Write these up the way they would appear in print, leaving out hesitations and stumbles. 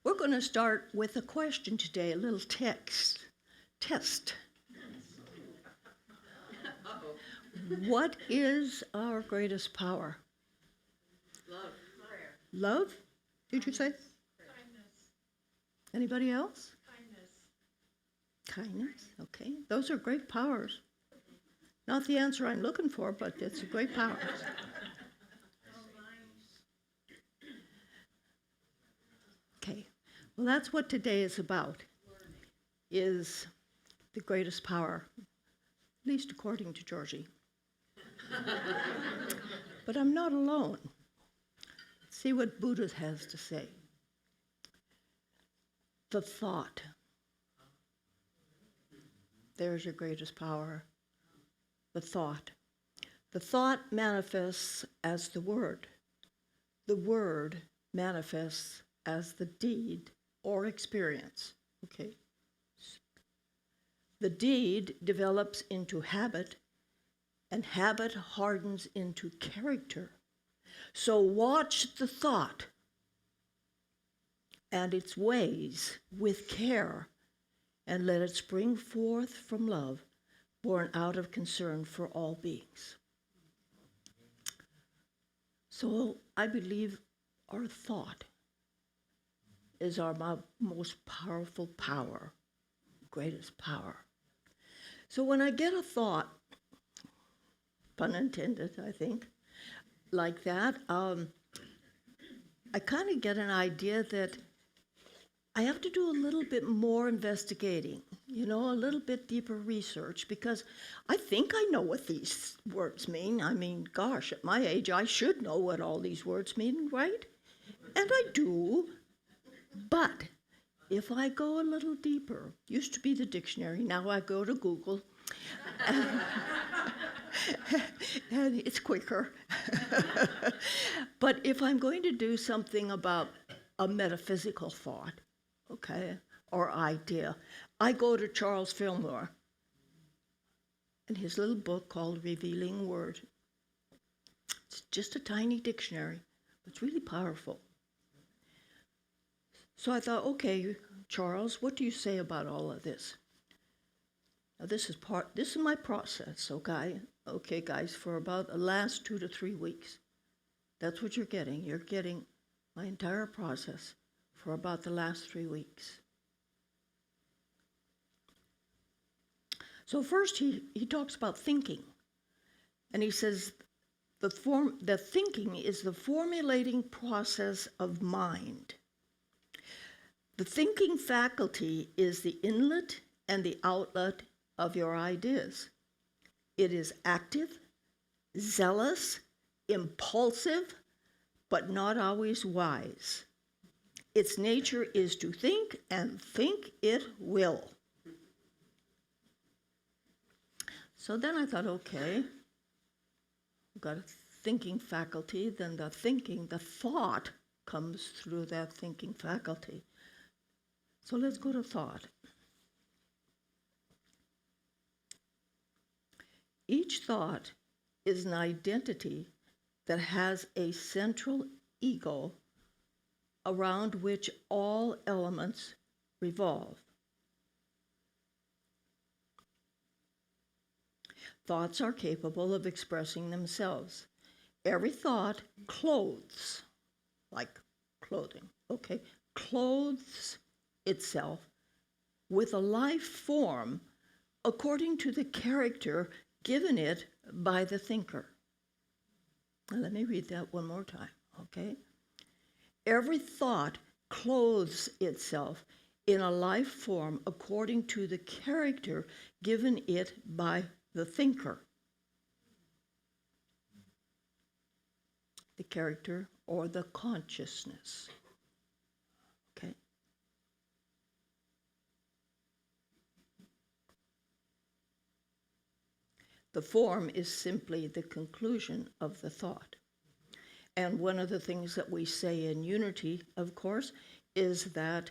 We're going to start with a question today, a little test. What is our greatest power? Love. Prayer. Love? Did you say? Kindness. Anybody else? Kindness. Kindness, okay. Those are great powers. Not the answer I'm looking for, but it's a great power. Okay, well, that's what today is about, is the greatest power, at least according to Georgie. But I'm not alone. See what Buddha has to say. The thought. There's your greatest power. The thought. The thought manifests as the word. The word manifests as the deed or experience. Okay. The deed develops into habit, and habit hardens into character. So watch the thought and its ways with care, and let it spring forth from love, born out of concern for all beings. So I believe our thought is our most powerful power, greatest power. So when I get a thought, pun intended, I think, like that, I kind of get an idea that I have to do a little bit more investigating, a little bit deeper research, because I think I know what these words mean. I mean, gosh, at my age, I should know what all these words mean, right? And I do. But if I go a little deeper, used to be the dictionary, now I go to Google, and it's quicker. But if I'm going to do something about a metaphysical thought, okay, or idea, I go to Charles Fillmore and his little book called Revealing Word. It's just a tiny dictionary, but it's really powerful. So I thought, okay, Charles, what do you say about all of this? Now this is my process, okay? Okay, guys, for about the last 2 to 3 weeks. That's what you're getting. You're getting my entire process for about the last 3 weeks. So first he talks about thinking. And he says the thinking is the formulating process of mind. The thinking faculty is the inlet and the outlet of your ideas. It is active, zealous, impulsive, but not always wise. Its nature is to think, and think it will. So then I thought, okay, we've got a thinking faculty, then the thought comes through that thinking faculty. So let's go to thought. Each thought is an identity that has a central ego around which all elements revolve. Thoughts are capable of expressing themselves. Every thought clothes, like clothing, okay, clothes itself with a life form according to the character given it by the thinker. Now let me read that one more time, okay? Every thought clothes itself in a life form according to the character given it by the thinker. The character or the consciousness. Okay? The form is simply the conclusion of the thought. And one of the things that we say in unity, of course, is that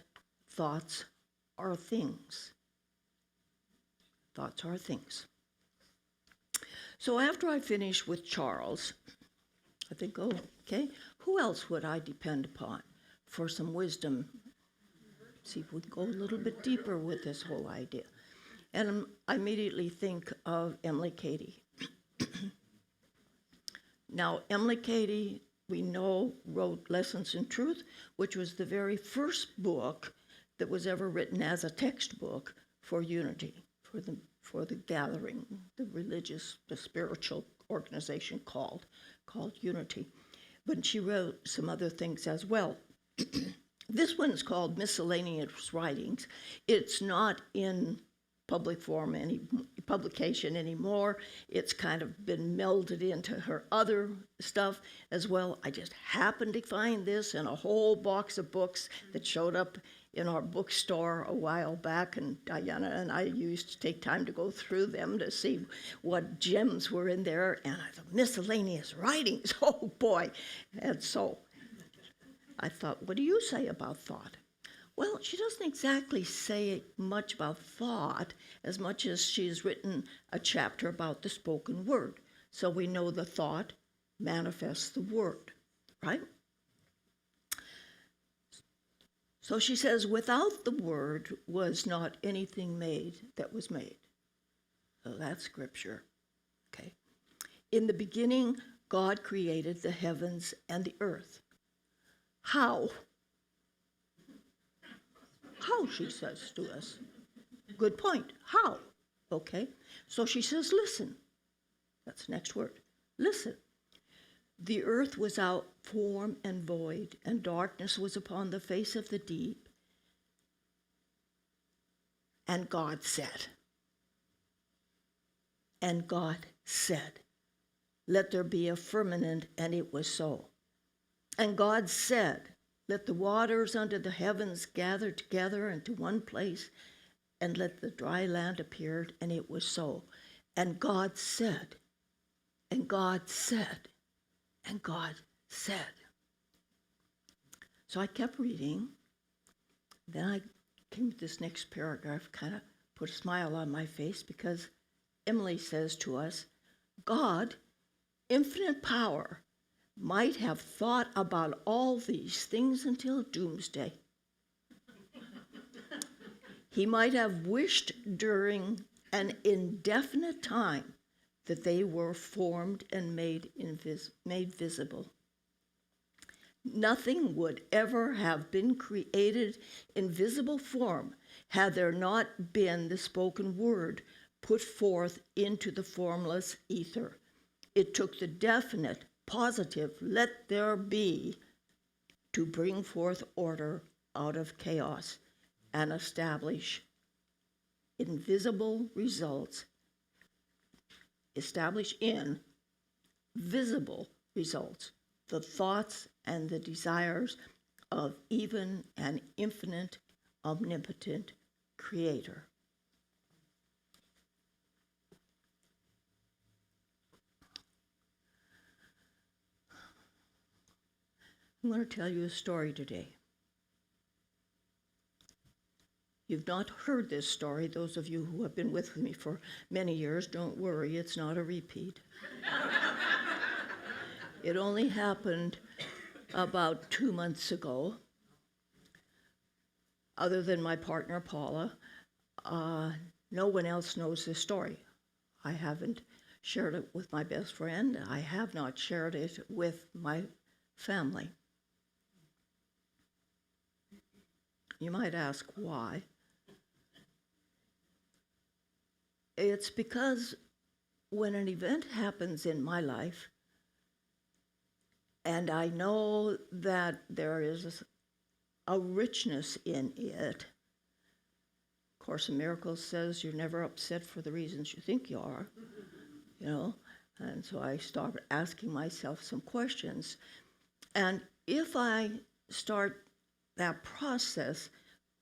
thoughts are things. Thoughts are things. So after I finish with Charles, I think, oh, okay, who else would I depend upon? for some wisdom. See if we can go a little bit deeper with this whole idea. And I immediately think of Emily Cady. Now, Emily Cady, we know, wrote Lessons in Truth, which was the very first book that was ever written as a textbook for unity, for the gathering, the religious, the spiritual organization called Unity. But she wrote some other things as well. This one's called Miscellaneous Writings. It's not in public form, any publication anymore. It's kind of been melded into her other stuff as well. I just happened to find this in a whole box of books that showed up in our bookstore a while back, and Diana and I used to take time to go through them to see what gems were in there, and I thought, miscellaneous writings, oh boy. And so I thought, what do you say about thought? Well, she doesn't exactly say much about thought as much as she's written a chapter about the spoken word. So we know the thought manifests the word, right? So she says, without the word was not anything made that was made. So that's scripture, okay? In the beginning, God created the heavens and the earth. How? How, she says to us. Good point. How? Okay. So she says, listen. That's the next word. Listen. The earth was out form and void, and darkness was upon the face of the deep. And God said. And God said, let there be a firmament, and it was so. And God said, let the waters under the heavens gather together into one place, and let the dry land appear, and it was so. And God said, and God said, and God said. So I kept reading. Then I came to this next paragraph, kind of put a smile on my face, because Emily says to us, God, infinite power, might have thought about all these things until doomsday. He might have wished during an indefinite time that they were formed and made visible. Nothing would ever have been created in visible form had there not been the spoken word put forth into the formless ether. It took the definite, positive, let there be, to bring forth order out of chaos and establish invisible results, establish in visible results the thoughts and the desires of even an infinite, omnipotent creator. I'm going to tell you a story today. You've not heard this story. Those of you who have been with me for many years, don't worry, it's not a repeat. It only happened about 2 months ago. Other than my partner, Paula, no one else knows this story. I haven't shared it with my best friend. I have not shared it with my family. You might ask why. It's because when an event happens in my life, and I know that there is a richness in it. Course in Miracles says you're never upset for the reasons you think you are, you know. And so I started asking myself some questions. And if I start that process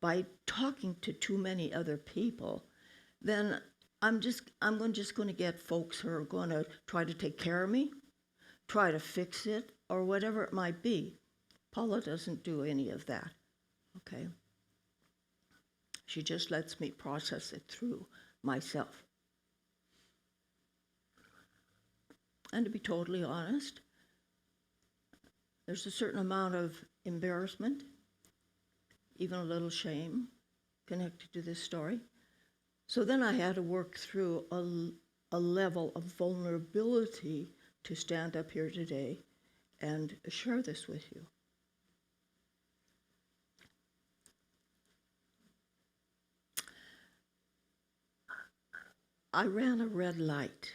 by talking to too many other people, then I'm just going to get folks who are going to try to take care of me, try to fix it, or whatever it might be. Paula doesn't do any of that, okay? She just lets me process it through myself. And to be totally honest, there's a certain amount of embarrassment even a little shame connected to this story. So then I had to work through a level of vulnerability to stand up here today and share this with you. I ran a red light.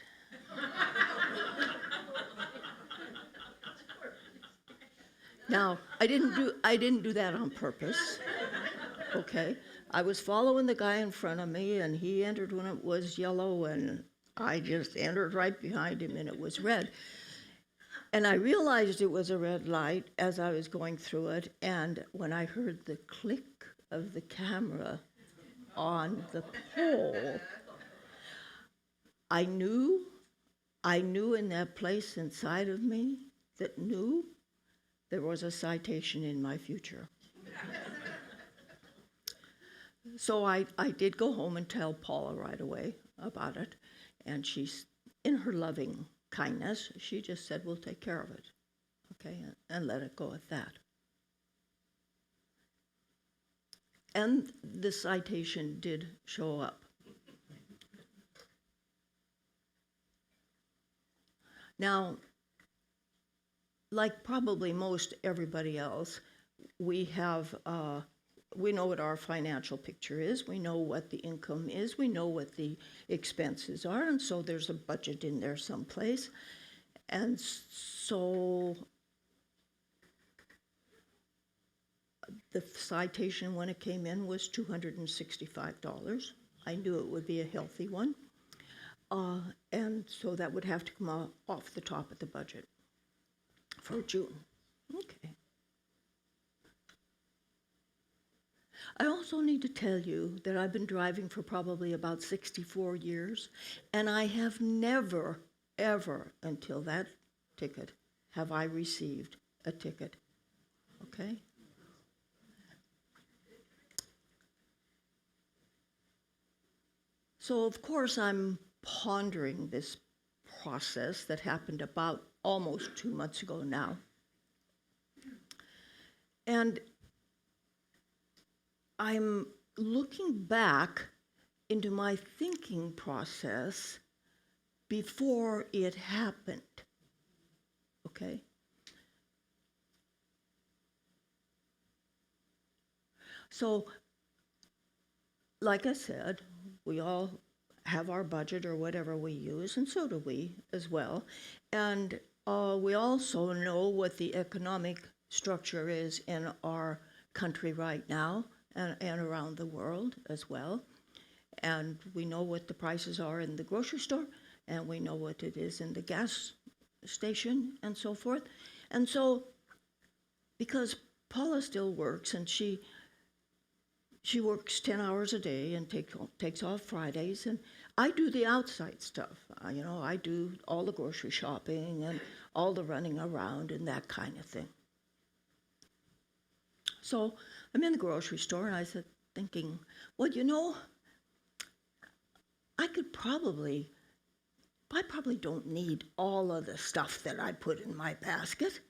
Now, I didn't do that on purpose. Okay? I was following the guy in front of me, and he entered when it was yellow, and I just entered right behind him, and it was red. And I realized it was a red light as I was going through it, and when I heard the click of the camera on the pole, I knew in that place inside of me that knew there was a citation in my future. So I did go home and tell Paula right away about it, and she's, in her loving kindness, she just said, we'll take care of it, okay, and let it go at that. And the citation did show up. Now, like probably most everybody else, we know what our financial picture is, we know what the income is, we know what the expenses are, and so there's a budget in there someplace. And so the citation when it came in was $265. I knew it would be a healthy one. And so that would have to come off the top of the budget for June. Okay. I also need to tell you that I've been driving for probably about 64 years, and I have never, ever, until that ticket, have I received a ticket. Okay? So, of course, I'm pondering this process that happened about almost 2 months ago now. And I'm looking back into my thinking process before it happened. Okay? So, like I said, we all have our budget or whatever we use, and so do we as well. And we also know what the economic structure is in our country right now and around the world as well. And we know what the prices are in the grocery store, and we know what it is in the gas station and so forth. And so, because Paula still works, and she works 10 hours a day and takes off Fridays, and I do the outside stuff. I do all the grocery shopping and all the running around and that kind of thing. So I'm in the grocery store, and I said, thinking, well, I probably don't need all of the stuff that I put in my basket.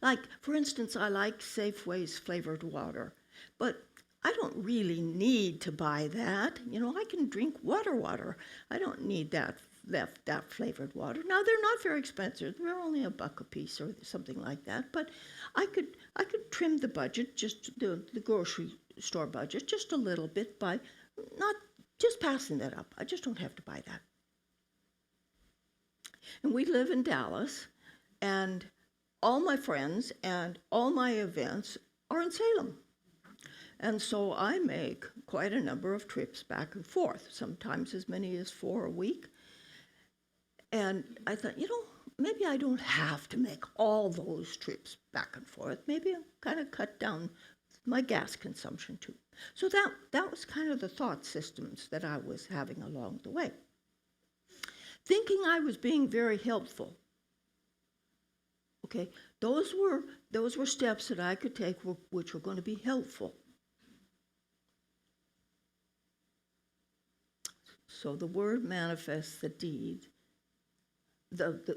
Like, for instance, I like Safeway's flavored water, but I don't really need to buy that. I can drink water. I don't need that flavored water. Now, they're not very expensive. They're only $1 a piece or something like that. But I could trim the budget, just the grocery store budget, just a little bit by not just passing that up. I just don't have to buy that. And we live in Dallas, and all my friends and all my events are in Salem. And so I make quite a number of trips back and forth, sometimes as many as 4 a week. And I thought, maybe I don't have to make all those trips back and forth. Maybe I'll kind of cut down my gas consumption too. So that was kind of the thought systems that I was having along the way. Thinking I was being very helpful. Okay, those were steps that I could take which were going to be helpful. So the word manifests the deed. The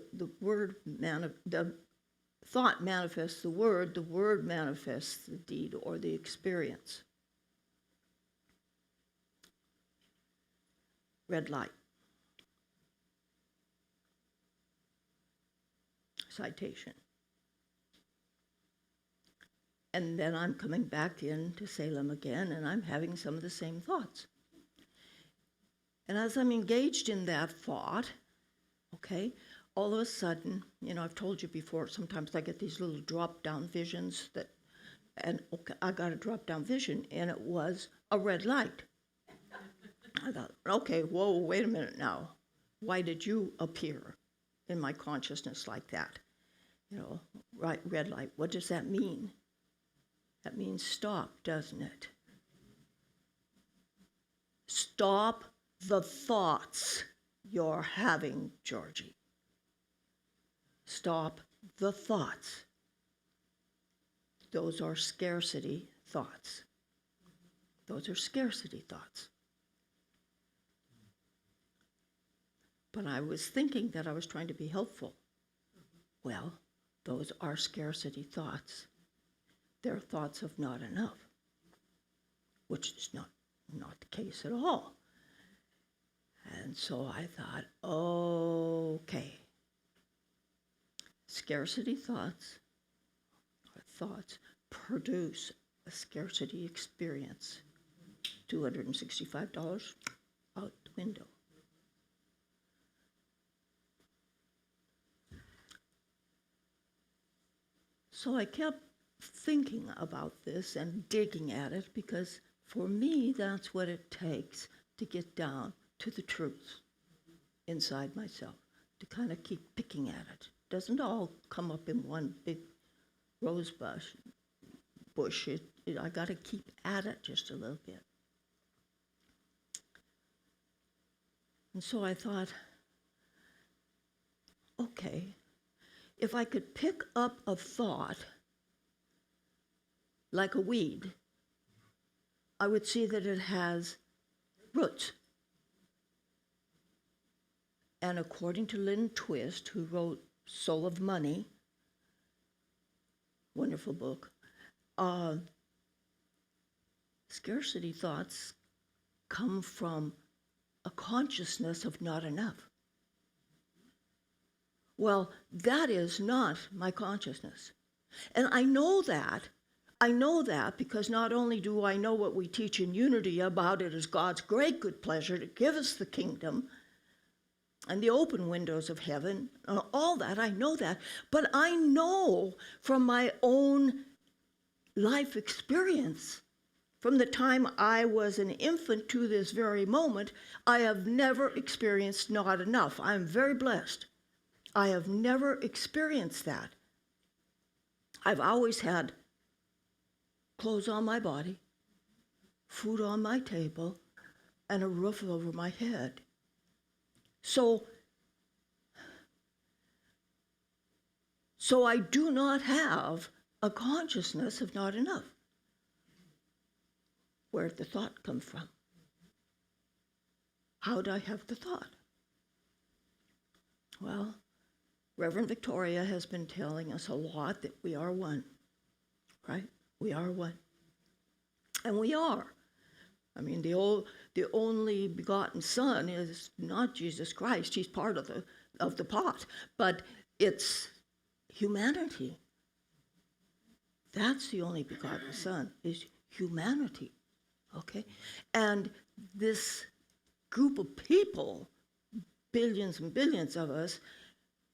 thought manifests the word manifests the deed or the experience. Red light. Citation. And then I'm coming back into Salem again, and I'm having some of the same thoughts. And as I'm engaged in that thought, okay, all of a sudden, I've told you before, sometimes I get these little drop-down visions and okay, I got a drop-down vision, and it was a red light. I thought, okay, whoa, wait a minute now. Why did you appear in my consciousness like that? Right, red light, what does that mean? That means stop, doesn't it? Stop the thoughts you're having, Georgie. Stop the thoughts. Those are scarcity thoughts. Those are scarcity thoughts. But I was thinking that I was trying to be helpful. Well, those are scarcity thoughts. They're thoughts of not enough, which is not the case at all. And so I thought, okay, scarcity thoughts produce a scarcity experience. $265 out the window. So I kept thinking about this and digging at it, because for me, that's what it takes to get down to the truth inside myself, to kind of keep picking at it. It doesn't all come up in one big rose bush. I got to keep at it just a little bit. And so I thought, okay, if I could pick up a thought like a weed, I would see that it has roots. And according to Lynn Twist, who wrote Soul of Money, wonderful book, scarcity thoughts come from a consciousness of not enough. Well, that is not my consciousness. And I know that because not only do I know what we teach in Unity about it as God's great good pleasure to give us the kingdom and the open windows of heaven, all that, I know that, but I know from my own life experience, from the time I was an infant to this very moment, I have never experienced not enough. I'm very blessed. I have never experienced that. I've always had clothes on my body, food on my table, and a roof over my head. So I do not have a consciousness of not enough. Where did the thought come from? How did I have the thought? Well, Reverend Victoria has been telling us a lot that we are one, right? We are one. And we are. I mean, the only begotten Son is not Jesus Christ. He's part of the pot, but it's humanity. That's the only begotten Son, is humanity, okay? And this group of people, billions and billions of us,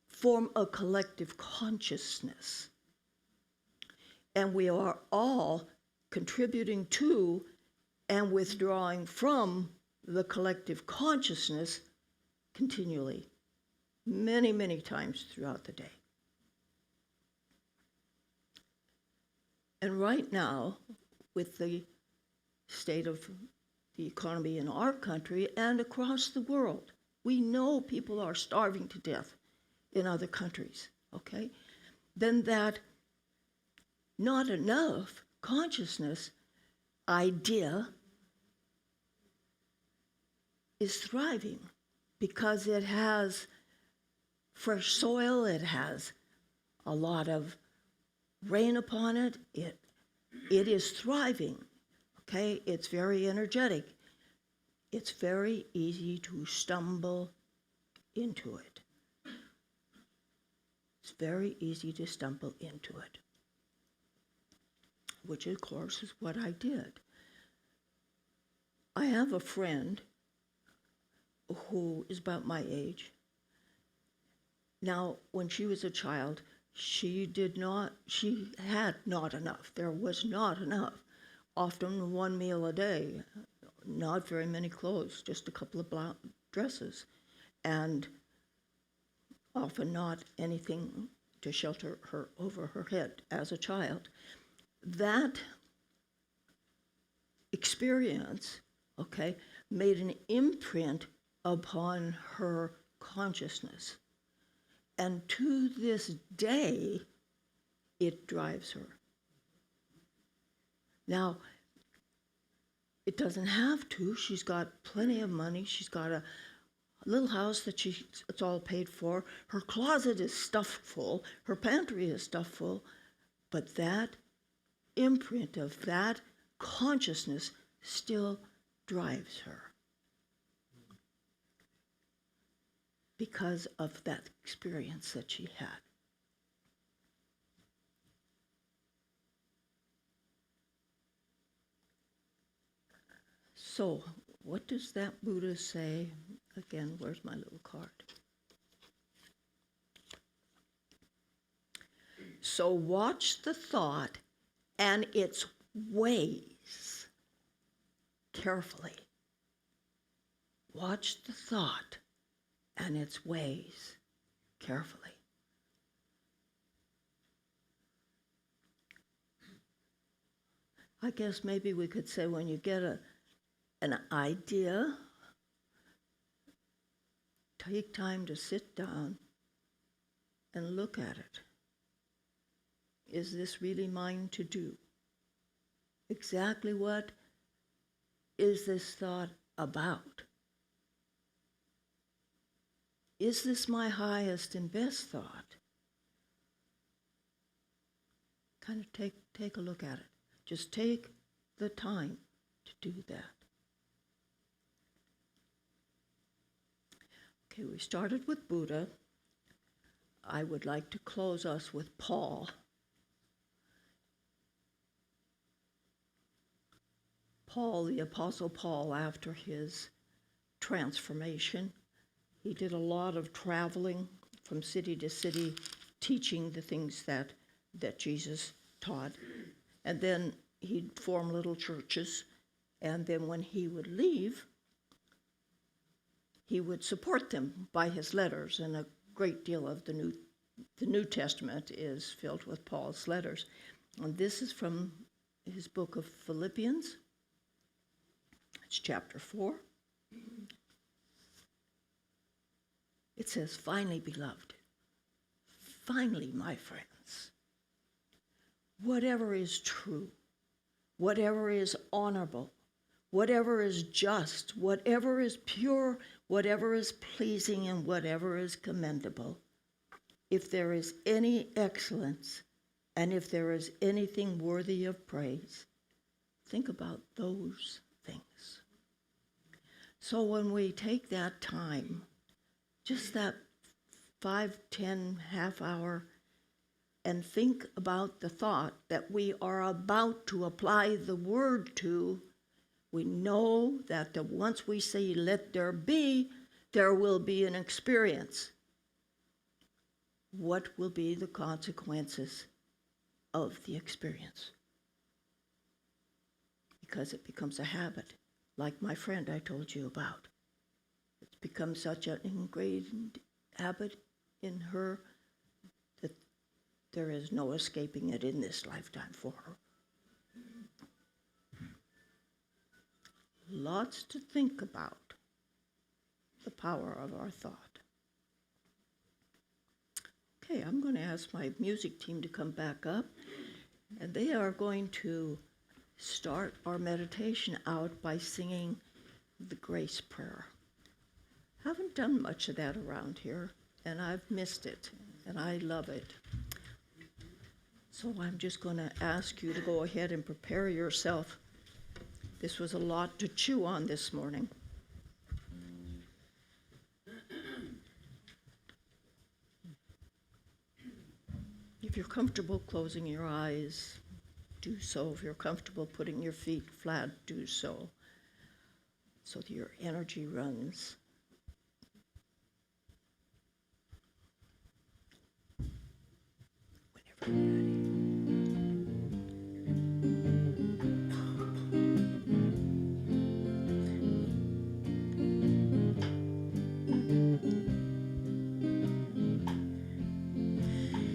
form a collective consciousness. And we are all contributing to and withdrawing from the collective consciousness continually, many, many times throughout the day. And right now, with the state of the economy in our country and across the world, we know people are starving to death in other countries, okay? Then that not enough consciousness idea is thriving because it has fresh soil, it has a lot of rain upon it. It is thriving, okay? It's very energetic. It's very easy to stumble into it. It's very easy to stumble into it, which of course is what I did. I have a friend who is about my age. Now, when she was a child, she had not enough. There was not enough. Often one meal a day, not very many clothes, just a couple of dresses, and often not anything to shelter her over her head as a child. That experience, okay, made an imprint upon her consciousness. And to this day, it drives her. Now, it doesn't have to. She's got plenty of money. She's got a little house that it's all paid for. Her closet is stuffed full. Her pantry is stuffed full. But that imprint of that consciousness still drives her because of that experience that she had. So, what does that Buddha say? Again, where's my little card? So watch the thought and its ways carefully. Watch the thought and its ways carefully. I guess maybe we could say when you get an idea, take time to sit down and look at it. Is this really mine to do? Exactly what is this thought about? Is this my highest and best thought? Kind of take a look at it. Just take the time to do that. Okay, we started with Buddha. I would like to close us with Paul. Paul, the Apostle Paul, after his transformation, he did a lot of traveling from city to city, teaching the things that Jesus taught. And then he'd form little churches, and then when he would leave, he would support them by his letters, and a great deal of the New Testament is filled with Paul's letters. And this is from his book of Philippians. It's chapter 4. It says, "Finally, beloved, finally, my friends, whatever is true, whatever is honorable, whatever is just, whatever is pure, whatever is pleasing, and whatever is commendable, if there is any excellence, and if there is anything worthy of praise, think about those things." So when we take that time, just that 5, 10, half hour, and think about the thought that we are about to apply the word to, we know that once we say, "Let there be," there will be an experience. What will be the consequences of the experience? Because it becomes a habit, like my friend I told you about. It's become such an ingrained habit in her that there is no escaping it in this lifetime for her. Lots to think about, the power of our thought. Okay, I'm going to ask my music team to come back up, and they are going to start our meditation out by singing the grace prayer. Haven't done much of that around here, and I've missed it, and I love it. So I'm just going to ask you to go ahead and prepare yourself. This was a lot to chew on this morning. If you're comfortable closing your eyes, do so. If you're comfortable putting your feet flat, do so, so that your energy runs. Whenever you're ready.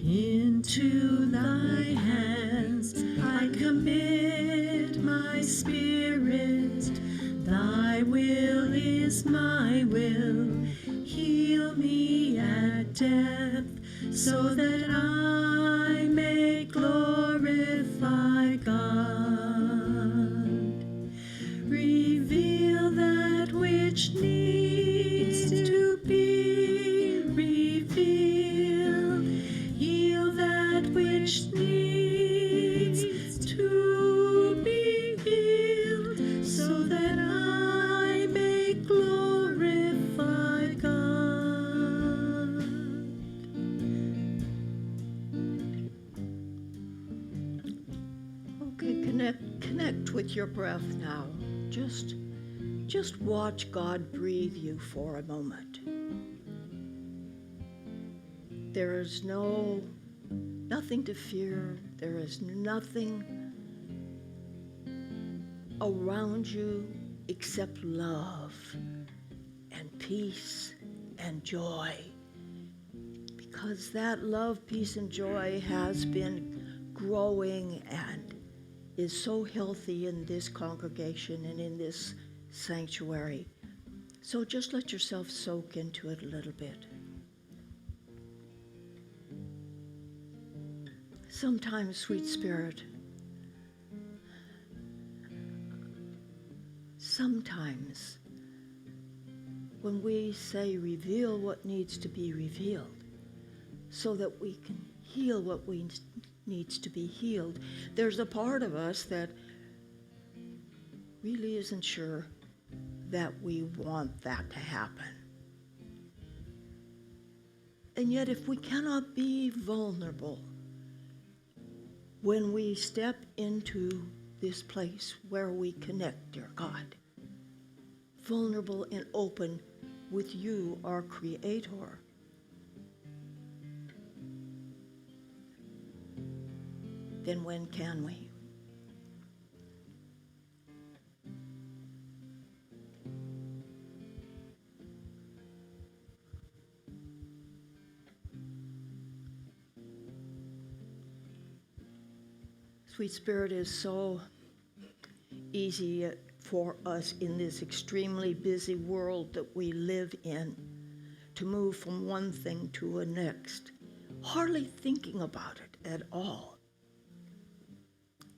Into thy hands I commit my spirit. Thy will is my will. Heal me at depth so that I may glorify God. Reveal that which needs to be revealed. Heal that which needs to be healed, so that I may glorify God. Okay, connect with your breath now. Just watch God breathe you for a moment. There is nothing to fear. There is nothing around you except love and peace and joy. Because that love, peace, and joy has been growing and is so healthy in this congregation and in this sanctuary. So just let yourself soak into it a little bit. Sometimes, sweet spirit, sometimes when we say reveal what needs to be revealed so that we can heal what needs to be healed, there's a part of us that really isn't sure that we want that to happen. And yet if we cannot be vulnerable when we step into this place where we connect, dear God, vulnerable and open with you, our Creator, then when can we? Sweet Spirit, is so easy for us in this extremely busy world that we live in to move from one thing to a next, hardly thinking about it at all.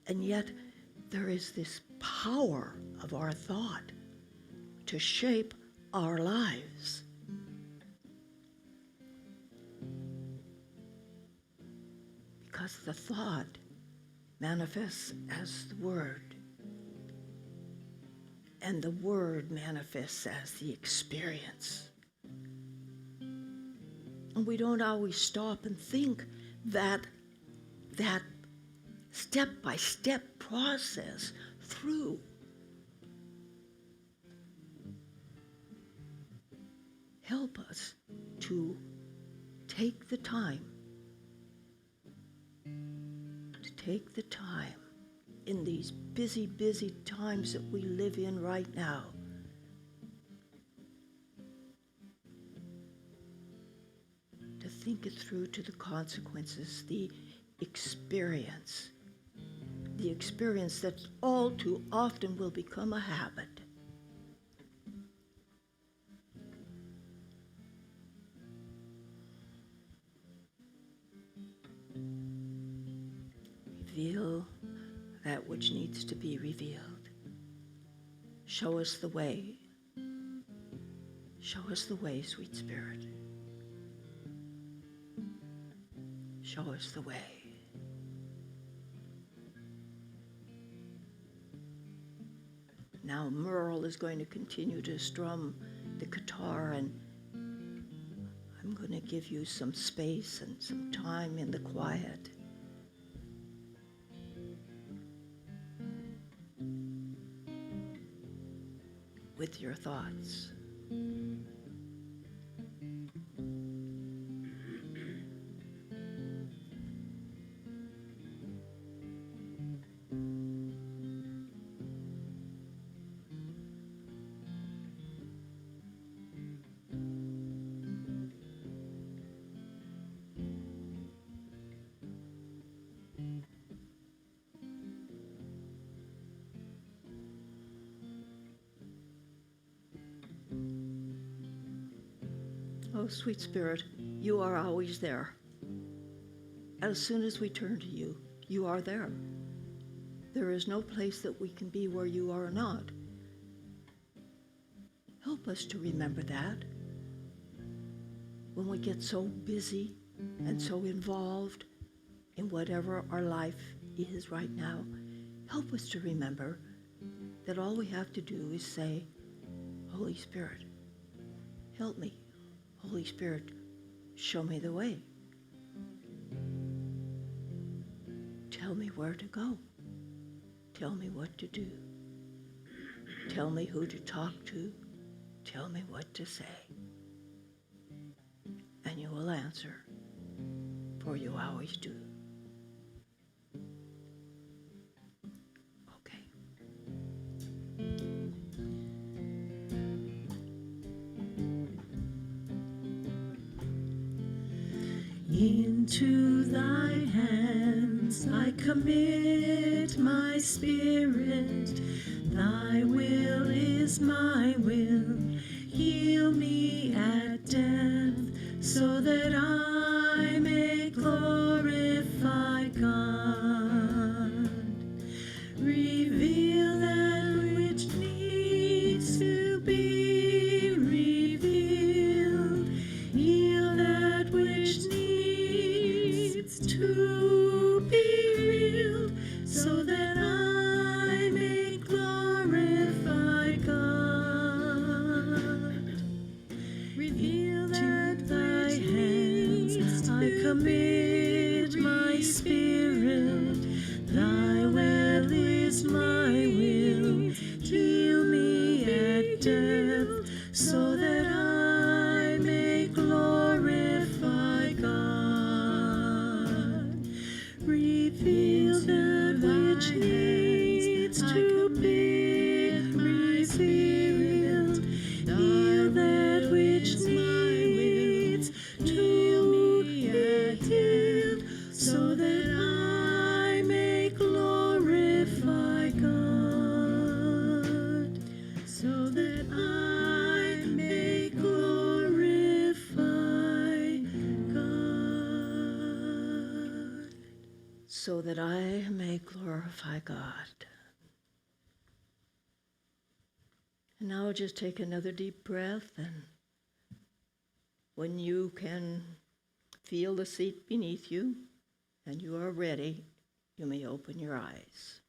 And yet there is this power of our thought to shape our lives. Because the thought manifests as the word, and the word manifests as the experience. And we don't always stop and think that step-by-step process through. Help us to take the time in these busy, busy times that we live in right now. To think it through to the consequences, the experience that all too often will become a habit. Reveal that which needs to be revealed. Show us the way. Show us the way, sweet Spirit. Show us the way. Now Merle is going to continue to strum the guitar, and I'm going to give you some space and some time in the quiet. With your thoughts. Oh, sweet Spirit, you are always there. As soon as we turn to you, you are there. There is no place that we can be where you are not. Help us to remember that. When we get so busy and so involved in whatever our life is right now, help us to remember that all we have to do is say, Holy Spirit, help me. Holy Spirit, show me the way. Tell me where to go. Tell me what to do. Tell me who to talk to. Tell me what to say. And you will answer, for you always do. Okay. Into thy hands I commit my spirit. Thy will is my will. Heal me at death, so that I may glorify God. Reveal that which needs to be revealed. Heal that which needs to be real, so that I may glorify God. Reveal that thy hands I commit my spirit. Thy will is my will. Heal me at death, so that I may glorify God. Reveal that which needs to be revealed. Heal that which needs to be healed, so that I may glorify God. So that I may glorify God. So that I may glorify God. And now just take another deep breath, and when you can feel the seat beneath you and you are ready, you may open your eyes.